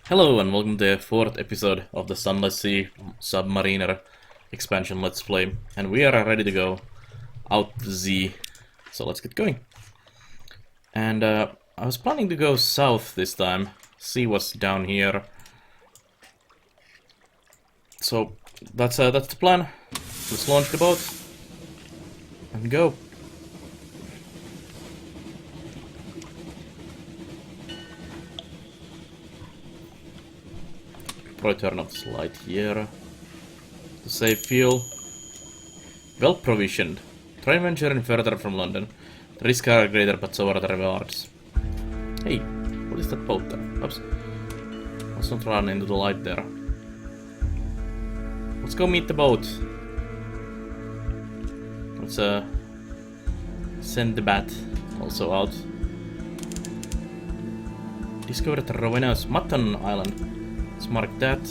Hello and welcome to the fourth episode of the Sunless Submariner expansion Let's Play. And we are ready to go out to Z. So let's get going. And I was planning to go south this time, see what's down here. So that's the plan. Let's launch the boat and go. Probably turn off this light here to save fuel. Well provisioned. Try venturing further from London. The risks are greater, but so are the rewards. Hey, what is that boat there? Oops. Let's not run into the light there. Let's go meet the boat. Let's send the bat also out. Discovered Rowena's Mutton Island. Let's mark that.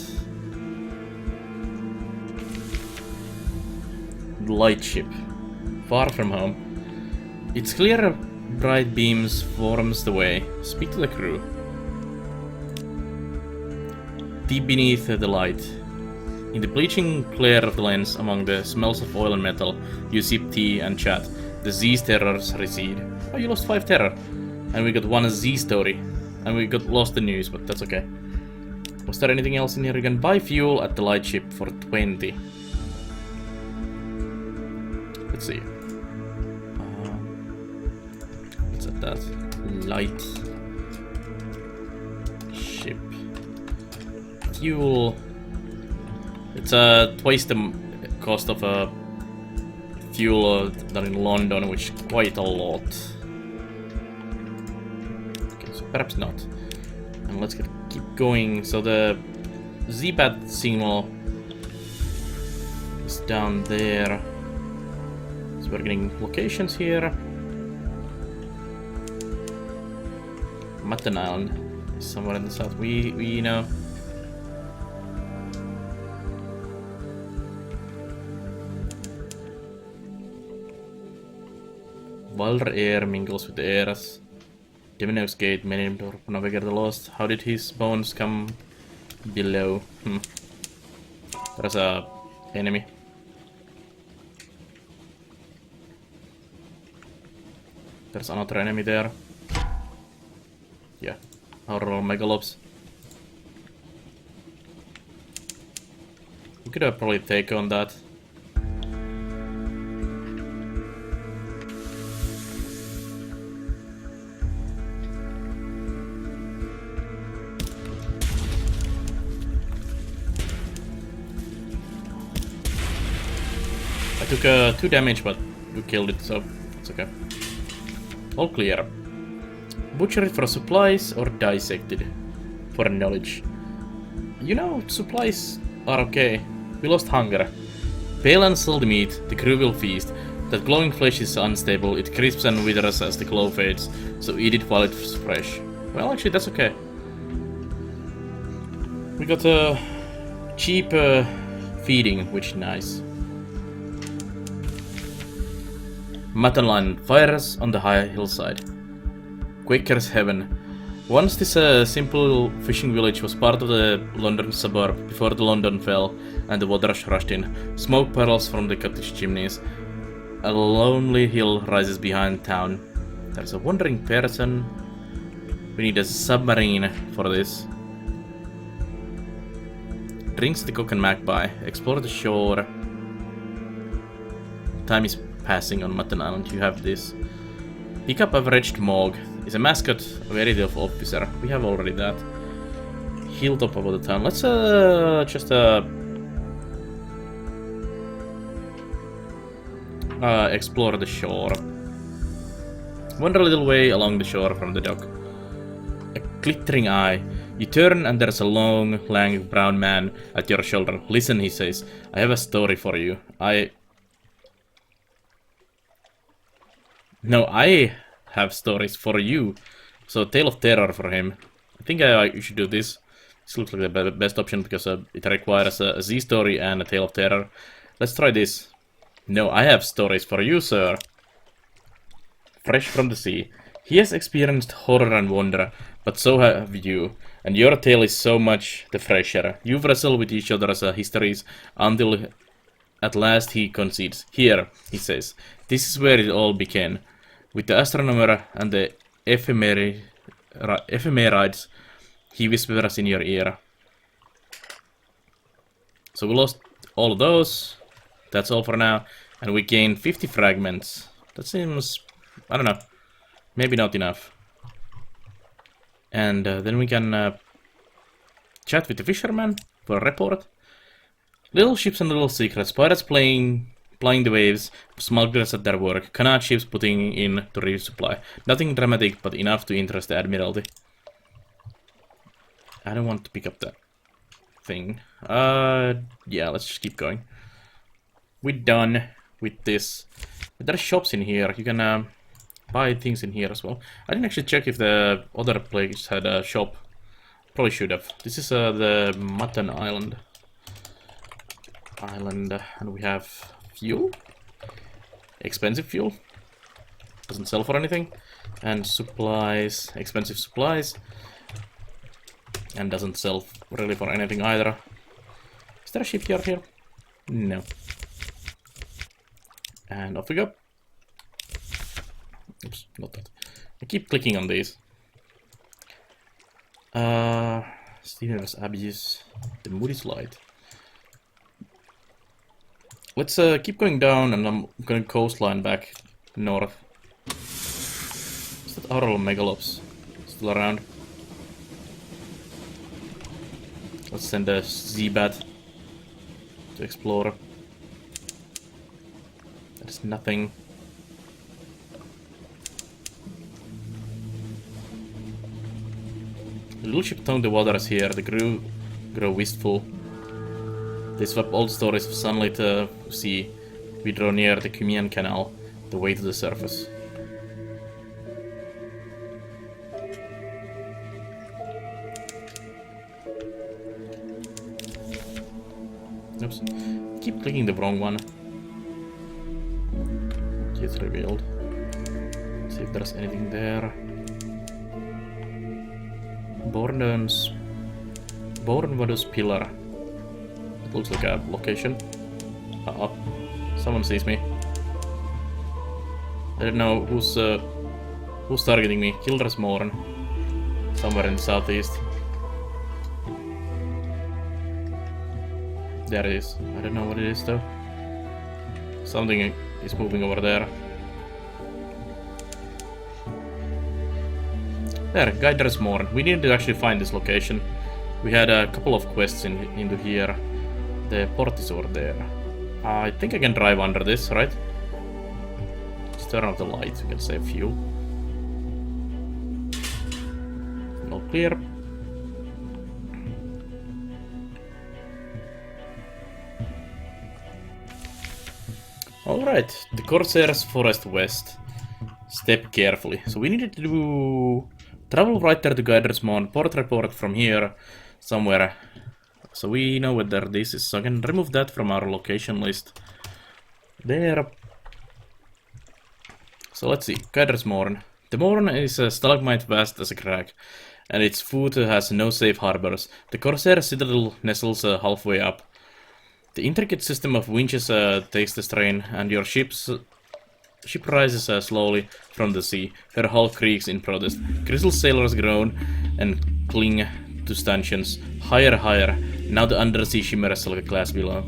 The light ship. Far from home. Its clear, bright beams forms the way. Speak to the crew. Deep beneath the light. In the bleaching glare of the lens, among the smells of oil and metal, you sip tea and chat. The Z's terrors recede. Oh, you lost 5 terror. And we got 1 Z story. And we got lost the news, but that's okay. Was there anything else in here? You can buy fuel at the light ship for 20. Let's see. What's at that? Light ship. Fuel. It's twice the cost of a fuel than in London, which is quite a lot. Okay, so perhaps not. And let's keep going. So the Z-Bat signal is down there. So we're getting locations here. Mutton Island is somewhere in the south. We know. Wilder air mingles with the airs. Domino's Gate, many navigator lost. How did his bones come below? There's a enemy. There's another enemy there. Yeah, our megalops. We could probably take on that. I took 2 damage, but we killed it, so it's okay. All clear. Butcher it for supplies or dissected for knowledge. You know, supplies are okay. We lost hunger. Pale and sell the meat, the crew will feast. That glowing flesh is unstable, it crisps and withers as the glow fades, so eat it while it's fresh. Well, actually, that's okay. We got a cheap feeding, which is nice. Mutton Island fires on the high hillside. Quaker's heaven. Once this simple fishing village was part of the London suburb before the London fell and the waters rushed in. Smoke puddles from the cottage chimneys. A lonely hill rises behind town. There's a wandering person. We need a submarine for this. Drinks the Cock and Magpie. Explore the shore. Time is passing on Mutton Island. You have this. Pick up averaged Mog. Is a mascot, a variety of officer. We have already that. Hilltop above the town. Let's just explore the shore. Wander a little way along the shore from the dock. A glittering eye. You turn and there's a long, lank brown man at your shoulder. Listen, he says. I have a story for you. No, I have stories for you. So, Tale of Terror for him. I think you should do this. This looks like the best option because it requires a Z story and a Tale of Terror. Let's try this. No, I have stories for you, sir. Fresh from the sea. He has experienced horror and wonder, but so have you, and your tale is so much the fresher. You wrestle with each other's histories until at last he concedes. Here, he says, this is where it all began, with the astronomer and the ephemerides, he whispers in your ear. So we lost all of those, that's all for now, and we gained 50 fragments. That seems, I don't know, maybe not enough. And then we can chat with the fisherman for a report. Little ships and little secrets, pirates plying the waves, smugglers at their work, Kanat ships putting in to resupply. Nothing dramatic, but enough to interest the Admiralty. I don't want to pick up that thing. Yeah, let's just keep going. We're done with this. But there are shops in here. You can buy things in here as well. I didn't actually check if the other place had a shop. Probably should have. This is the Mutton Island. And we have fuel. Expensive fuel. Doesn't sell for anything. And supplies. Expensive supplies. And doesn't sell really for anything either. Is there a shipyard here? No. And off we go. Oops, not that. I keep clicking on these. Steven's Abyss. The Moody's Light. Let's keep going down, and I'm going coastline back north. Is that Aural Megalops still around? Let's send a Z-Bat to explore. There's nothing. The little ship tongue the waters here, the crew grow wistful. They swap old stories of sunlit sea. We draw near the Cumian Canal, the way to the surface. Oops. Keep clicking the wrong one. It's revealed. See if there's anything there. Bornvadus Pillar. It looks like a location. Uh-oh. Someone sees me. I don't know who's targeting me. Kildra's Morn. Somewhere in the southeast. There it is. I don't know what it is though. Something is moving over there. There, Guider's Morn. We need to actually find this location. We had a couple of quests into here. The port is over there. I think I can drive under this, right? Let's turn off the lights, we can save fuel. All clear. Alright, the Corsair's Forest West. Step carefully. So we needed to do... Travel right there to Guider's Morn, port report from here, somewhere. So we know whether this is, so I can remove that from our location list. There. So let's see, Guider's Morn. The Morn is a stalagmite vast as a crag, and its foot has no safe harbors. The Corsair citadel nestles halfway up. The intricate system of winches takes the strain, and your ship rises slowly from the sea. Her hull creaks in protest. Crystal sailors groan and cling to stanchions. Higher, higher. Now the undersea shimmers like a glass below.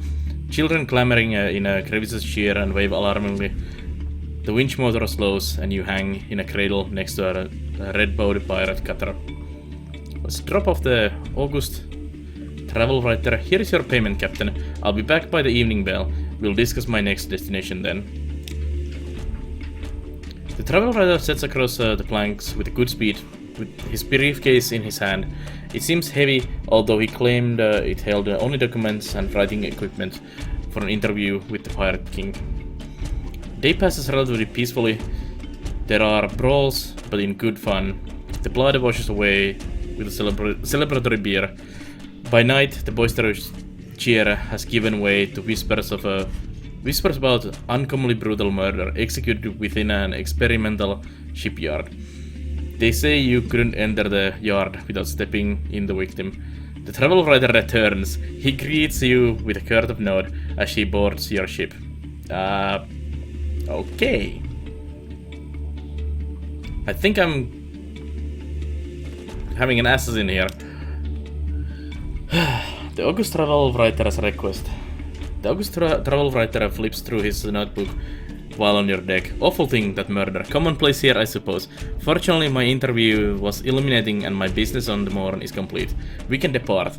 Children clamoring in crevices cheer and wave alarmingly. The winch motor slows, and you hang in a cradle next to a red-bowed pirate cutter. Let's drop off the August travel writer. Here is your payment, Captain. I'll be back by the evening bell. We'll discuss my next destination then. The travel writer sets across the planks with a good speed, with his briefcase in his hand. It seems heavy, although he claimed it held only documents and writing equipment for an interview with the Pirate King. Day passes relatively peacefully. There are brawls, but in good fun. The blood washes away with a celebratory beer. By night, the boisterous cheer has given way to whispers about uncommonly brutal murder executed within an experimental shipyard. They say you couldn't enter the yard without stepping in the victim. The travel writer returns. He greets you with a courteous nod as she boards your ship. Okay. I think I'm having an assassin here. The August travel writer's request. The August travel writer flips through his notebook while on your deck. Awful thing, that murder. Commonplace here, I suppose. Fortunately, my interview was illuminating and my business on the morn is complete. We can depart.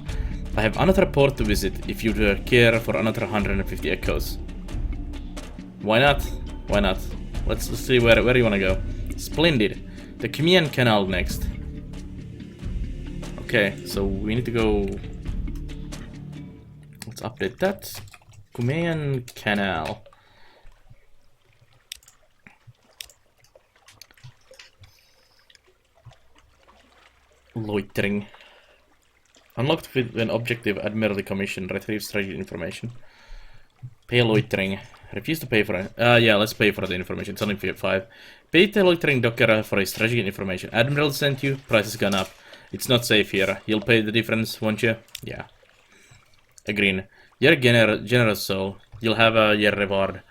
I have another port to visit if you'd care for another 150 echoes. Why not? Why not? Let's see where you wanna go. Splendid. The Crimean Canal next. Okay, so we need to go... Let's update that. Crimean Canal. Loitering. Unlocked with an objective Admiralty Commission. Retrieve strategic information. Pay loitering. Refuse to pay for it. Yeah, let's pay for the information. It's only 5. Pay the loitering docker for his strategic information. Admiral sent you. Price has gone up. It's not safe here. You'll pay the difference, won't you? Yeah. Agreed. You're a generous soul. You'll have your reward.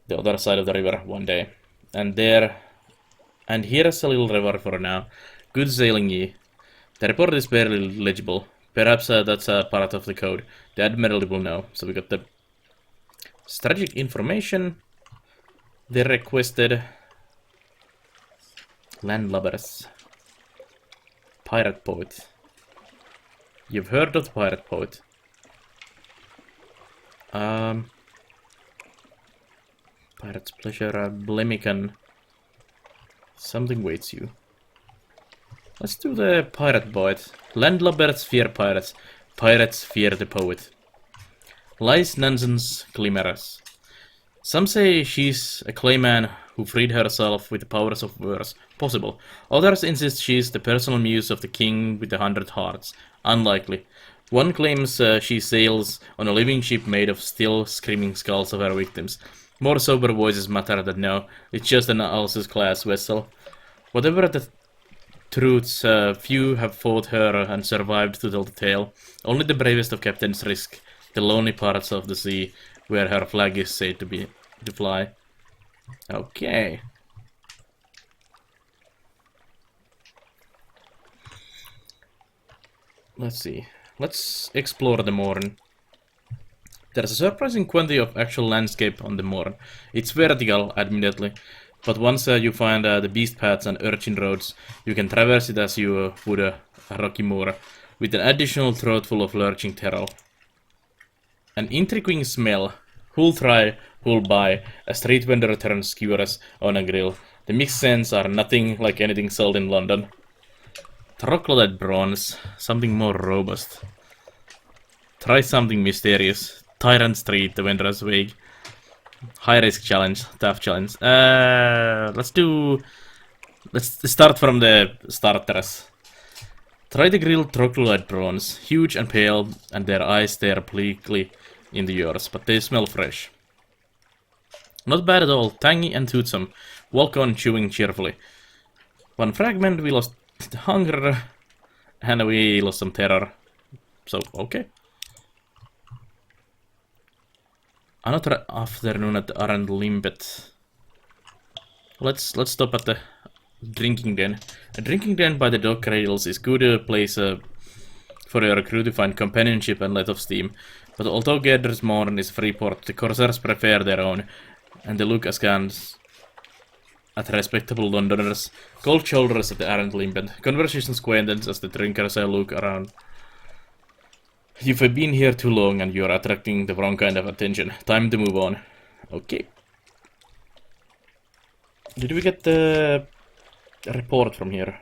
The other side of the river one day. And here's a little reward for now. Good sailing ye. The report is barely legible. Perhaps that's a part of the code. The Admiralty will know. So we got the strategic information. They requested landlubbers. Pirate poet. You've heard of the pirate poet. Pirate's pleasure, Blemican. Something waits you. Let's do the pirate poet. Landlubbers fear pirates. Pirates fear the poet. Lies, nonsense, glimmerous. Some say she's a clayman who freed herself with the powers of verse. Possible. Others insist she's the personal muse of the king with the 100 hearts. Unlikely. One claims she sails on a living ship made of still screaming skulls of her victims. More sober voices mutter that no, it's just an Alsace-class vessel. Whatever the truths, few have fought her and survived to tell the tale. Only the bravest of captains risk the lonely parts of the sea where her flag is said to fly. Okay. Let's see. Let's explore the Morn. There's a surprising quantity of actual landscape on the Morn. It's vertical, admittedly, but once you find the beast paths and urchin roads, you can traverse it as you would a rocky moor, with an additional throat full of lurching terror. An intriguing smell. Who'll try, who'll buy, a street vendor turns skewers on a grill. The mixed scents are nothing like anything sold in London. Troglodyte bronze, something more robust. Try something mysterious. Tyrant Street, the vendor's vague. High risk challenge, tough challenge. Let's start from the starters. Try the grilled troglodyte prawns, huge and pale, and their eyes stare bleakly into yours, but they smell fresh. Not bad at all, tangy and toothsome. Walk on chewing cheerfully. One fragment, we lost hunger, and we lost some terror. So, okay. Another afternoon at the Arend Limpet. Let's stop at the drinking den. A drinking den by the dock cradles is good place for your crew to find companionship and let off steam. But although Gedder's Morn is free port, the corsairs prefer their own, and they look askance at respectable Londoners. Cold shoulders at the Arend Limpet. Conversations quaintance as the drinkers look around. You've been here too long and you're attracting the wrong kind of attention. Time to move on. Okay. Did we get the report from here?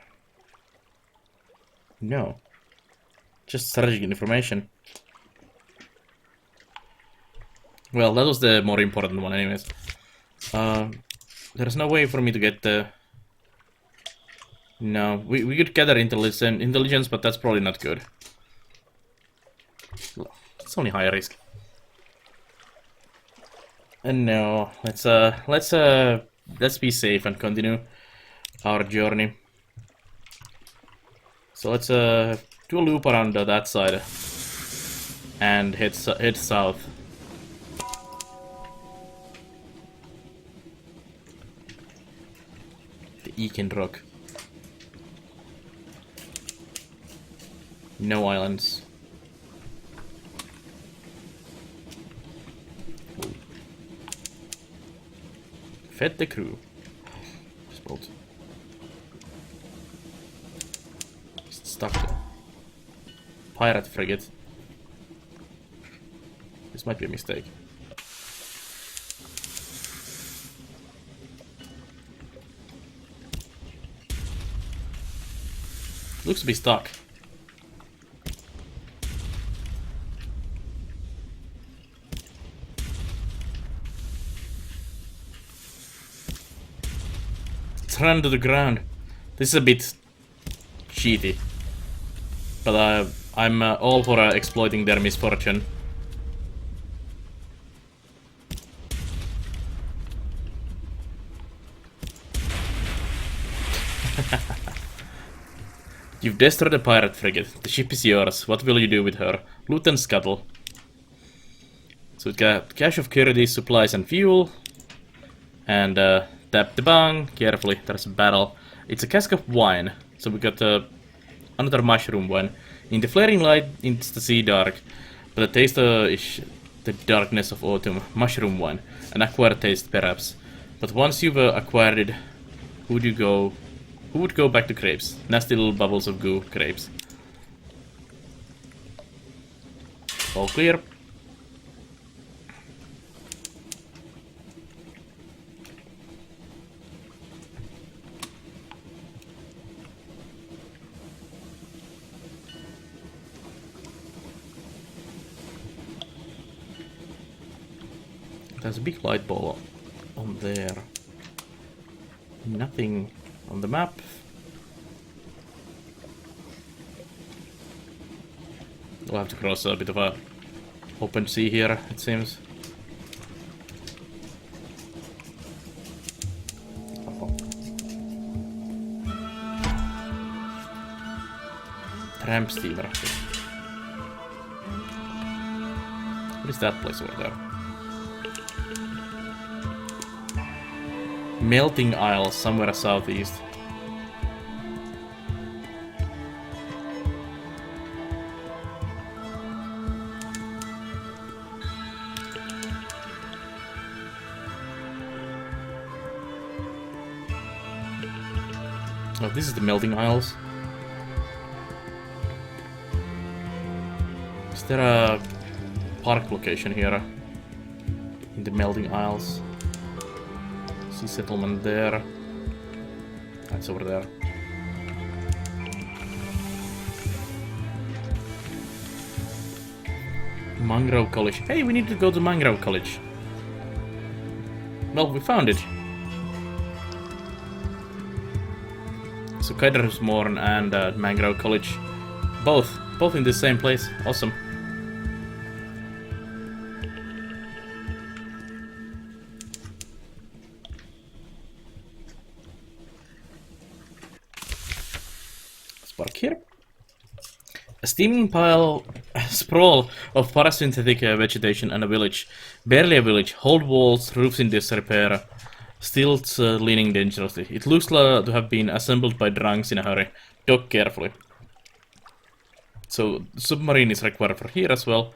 No. Just strategic information. Well, that was the more important one anyways. There's no way for me to get the... No, we could gather intelligence, but that's probably not good. It's only high risk. And no, let's be safe and continue our journey. So let's do a loop around that side and head south. The Eakin Rock. No islands. Fed the crew. Spot. Stuck there. Pirate frigate. This might be a mistake. Looks to be stuck. It's run to the ground. This is a bit cheaty. But I'm all for exploiting their misfortune. You've destroyed a pirate frigate. The ship is yours. What will you do with her? Loot and scuttle. So we got cache of commodities, supplies and fuel. And tap the bang. Carefully, there's a battle. It's a cask of wine. So we got another mushroom wine. In the flaring light, it's the sea dark. But the taste is the darkness of autumn. Mushroom wine. An acquired taste, perhaps. But once you've acquired it, who would go back to grapes? Nasty little bubbles of goo grapes. All clear. There's a big light ball on there. Nothing on the map. We'll have to cross a bit of a open sea here, it seems. Tramp steamer. What is that place over there? Melting Isle, somewhere southeast. Oh, this is the Melting Isles. Is there a park location here? In the Melting Isles? Settlement there. That's over there. Mangrove College. Hey, we need to go to Mangrove College. Well, we found it. So Kaidersmorn and Mangrove College. Both in the same place. Awesome. Park here. A steaming sprawl of parasynthetic vegetation and a village. Barely a village. Old walls, roofs in disrepair. Stilts leaning dangerously. It looks to have been assembled by drunks in a hurry. Dock carefully. So, submarine is required for here as well.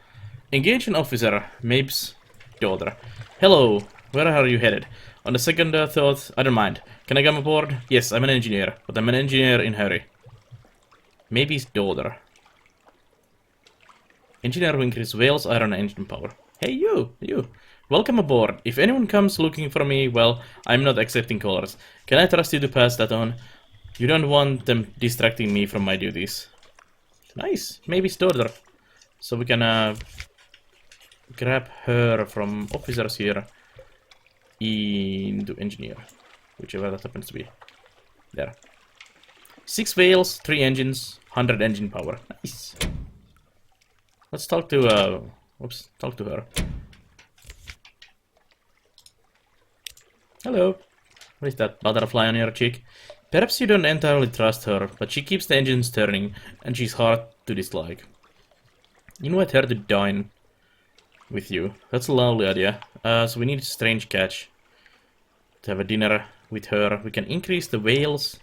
Engage an officer, Mabes' daughter. Hello, where are you headed? On the second thought, I don't mind. Can I come aboard? Yes, I'm an engineer, but I'm an engineer in a hurry. Maybe his daughter. Engineer who increases Whale's iron engine power. Hey you! Welcome aboard. If anyone comes looking for me, well, I'm not accepting callers. Can I trust you to pass that on? You don't want them distracting me from my duties. Nice! Maybe his daughter. So we can grab her from officers here into engineer. Whichever that happens to be. There. 6 whales, 3 engines, 100 engine power. Nice. Let's talk to talk to her. Hello. What is that butterfly on your cheek? Perhaps you don't entirely trust her, but she keeps the engines turning, and she's hard to dislike. Invite her to dine with you. That's a lovely idea. So we need a strange catch to have a dinner with her. We can increase the whales,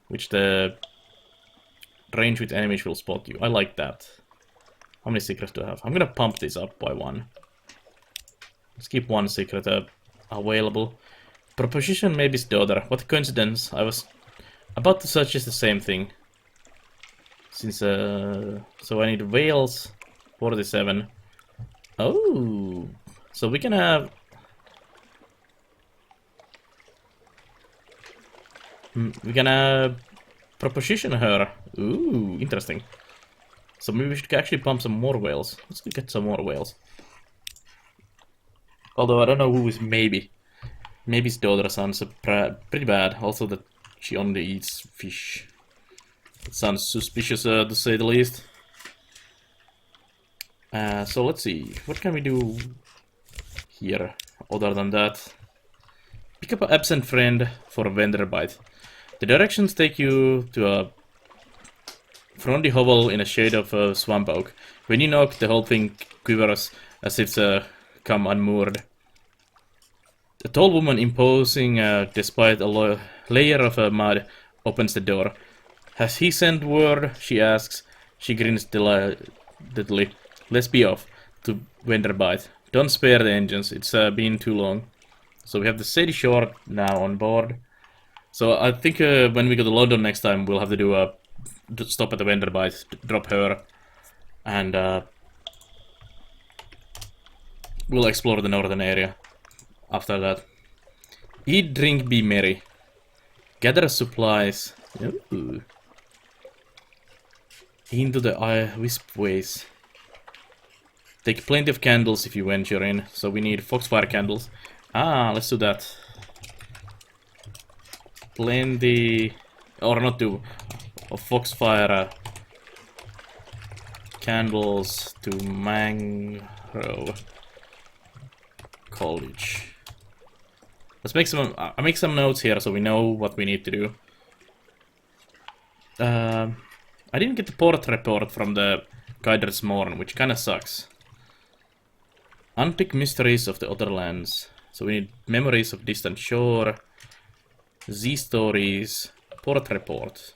which the range with enemies will spot you. I like that. How many secrets do I have? I'm gonna pump this up by 1. Let's keep 1 secret available. Proposition Maybe's daughter. What a coincidence. I was about to suggest the same thing. Since, so I need whales. 47. Oh! So we can have... we can proposition her. Ooh, interesting. So maybe we should actually pump some more whales. Let's go get some more whales. Although I don't know who is Maybe. Maybe's daughter sounds pretty bad. Also that she only eats fish. It sounds suspicious to say the least. So let's see. What can we do here other than that? Pick up an absent friend for a vendor bite. The directions take you to a frondly hovel in a shade of a swamp oak. When you knock, the whole thing quivers as if it's come unmoored. A tall woman imposing despite a layer of mud opens the door. Has he sent word? She asks. She grins delightedly. Let's be off to vendor bite. Don't spare the engines, it's been too long. So we have the Sadie Short now on board. So I think when we go to London next time, we'll have to do a stop at the vendor bite, drop her, and we'll explore the northern area after that. Eat, drink, be merry. Gather supplies. Ooh. Into the wisp ways. Take plenty of candles if you venture in. So we need foxfire candles. Ah, let's do that. Plenty, or not do, of foxfire candles to Mangrove College. Let's make some. I make some notes here so we know what we need to do. I didn't get the port report from the Guiders Morn, which kind of sucks. Unpick mysteries of the other lands. So we need memories of distant shore, Z stories, port report.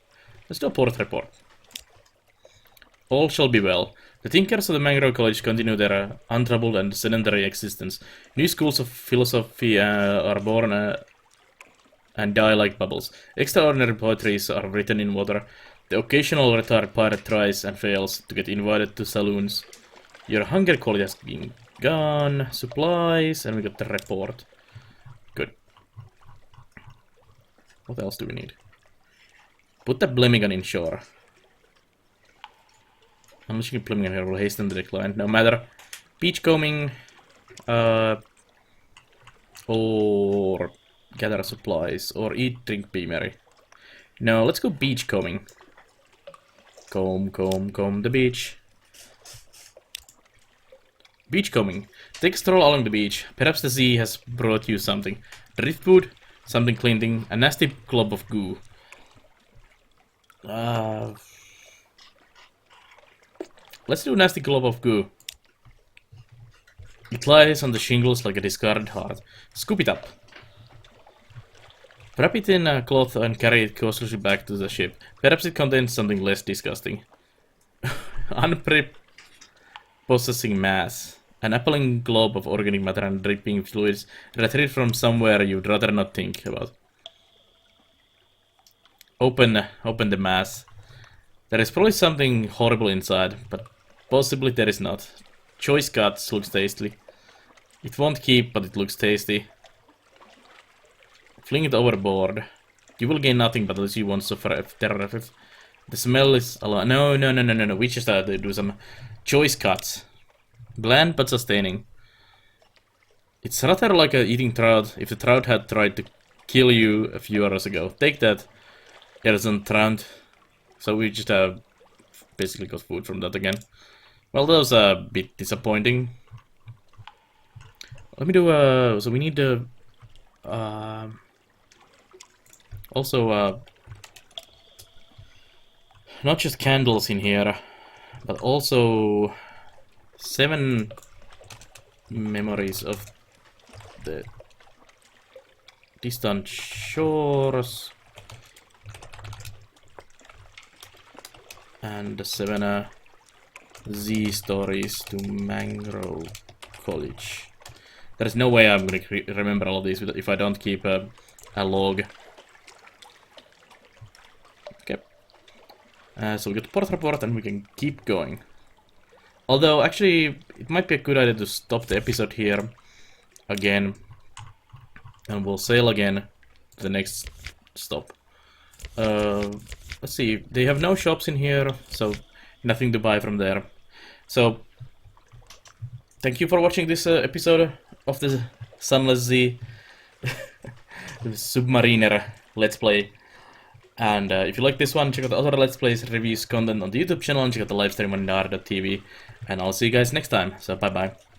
Let's do a port report. All shall be well. The thinkers of the Mangrove College continue their untroubled and sedentary existence. New schools of philosophy are born and die like bubbles. Extraordinary poetries are written in water. The occasional retired pirate tries and fails to get invited to saloons. Your hunger quality has been gone. Supplies, and we got the report. Good. What else do we need? Put the Blemigan in shore. Unleashing Blemigan here will hasten the decline. No matter. Beachcombing. Or gather supplies. Or eat, drink, be merry. No, let's go beachcombing. Comb the beach. Beachcombing. Take a stroll along the beach. Perhaps the sea has brought you something. Driftwood, something cleansing, a nasty glob of goo. Let's do a nasty glob of goo. It lies on the shingles like a discarded heart. Scoop it up. Wrap it in a cloth and carry it cautiously back to the ship. Perhaps it contains something less disgusting. Unprepossessing mass. An appalling globe of organic matter and dripping fluids retrieved from somewhere you'd rather not think about. Open the mass. There is probably something horrible inside, but possibly there is not. Choice cuts looks tasty. It won't keep, but it looks tasty. Fling it overboard. You will gain nothing, but at least you won't suffer terror effects. The smell is a lot. No. We just have to do some choice cuts. Bland but sustaining. It's rather like eating trout if the trout had tried to kill you a few hours ago. Take that. Innocent trout. So we just basically got food from that again. Well, that was a bit disappointing. Let me do so we need Also, not just candles in here, but also 7 memories of the distant shores and 7 Z stories to Mangrove College. There's no way I'm gonna remember all of these if I don't keep a log. Okay. So we got the port report and we can keep going. Although, actually, it might be a good idea to stop the episode here again. And we'll sail again to the next stop. Let's see, they have no shops in here, so nothing to buy from there. So, thank you for watching this episode of the Sunless Z the Zubmariner Let's Play. And if you like this one, check out the other Let's Plays, reviews, content on the YouTube channel, and check out the live stream on nar.tv. And I'll see you guys next time, so bye bye.